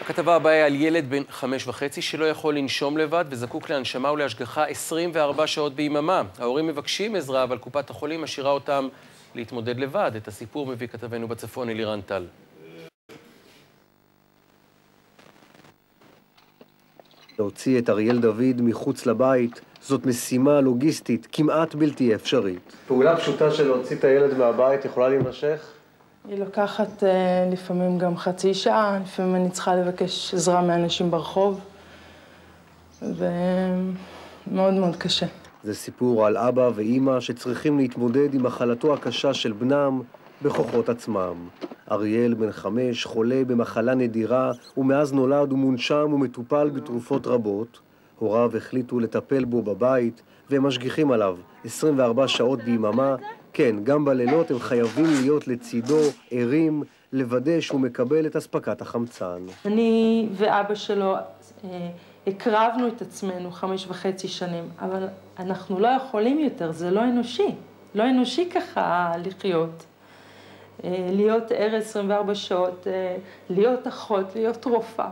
הכתבה הבאה היא על ילד בן 5.5 שלא יכול לנשום לבד וזקוק להנשמה ולהשגחה 24 שעות ביממה. ההורים מבקשים עזרה, אבל קופת החולים משאירה אותם להתמודד לבד. את הסיפור מביא כתבנו בצפון אלירן טל. להוציא את אריאל דוד מחוץ לבית זאת משימה לוגיסטית כמעט בלתי אפשרית. פעולה פשוטה של להוציא את הילד מהבית יכולה להימשך? היא לוקחת לפעמים גם חצי שעה, לפעמים אני צריכה לבקש עזרה מאנשים ברחוב, ומאוד מאוד קשה. זה סיפור על אבא ואימא שצריכים להתמודד עם מחלתו הקשה של בנם בכוחות עצמם. אריאל בן 5 חולה במחלה נדירה, ומאז נולד הוא מונשם ומטופל בתרופות רבות. הוריו החליטו לטפל בו בבית, והם משגיחים עליו 24 שעות ביממה. כן, גם בלילות הם חייבים להיות לצידו, ערים, לוודא שהוא מקבל את אספקת החמצן. אני ואבא שלו הקרבנו את עצמנו 5.5 שנים, אבל אנחנו לא יכולים יותר, זה לא אנושי. לא אנושי ככה לחיות. להיות ער 24 שעות, להיות אחות, להיות רופאה.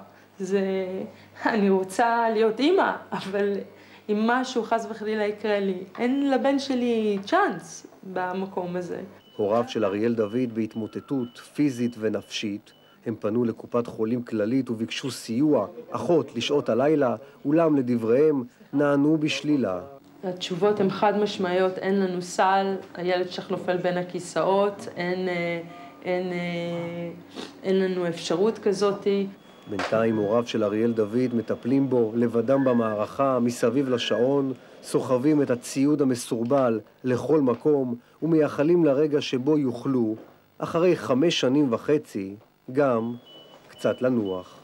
אני רוצה להיות אימא, אבל אם משהו חס וחלילה יקרה לי, אין לבן שלי צ'אנס במקום הזה. הוריו של אריאל דוד בהתמוטטות פיזית ונפשית. הם פנו לקופת חולים כללית וביקשו סיוע, אחות לשעות הלילה, אולם לדבריהם נענו בשלילה. התשובות הן חד משמעיות, אין לנו סל, הילד שלך נופל בין הכיסאות, אין לנו אפשרות כזאת. בינתיים הוריו של אריאל דוד מטפלים בו לבדם במערכה, מסביב לשעון, סוחבים את הציוד המסורבל לכל מקום ומייחלים לרגע שבו יוכלו, אחרי 5.5 שנים, גם קצת לנוח.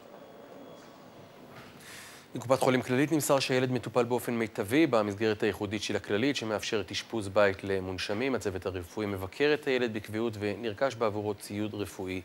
מקופת חולים כללית נמסר שהילד מטופל באופן מיטבי במסגרת הייחודית של הכללית שמאפשרת אשפוז בית למונשמים. הצוות הרפואי מבקר את הילד בקביעות ונרכש בעבורו ציוד רפואי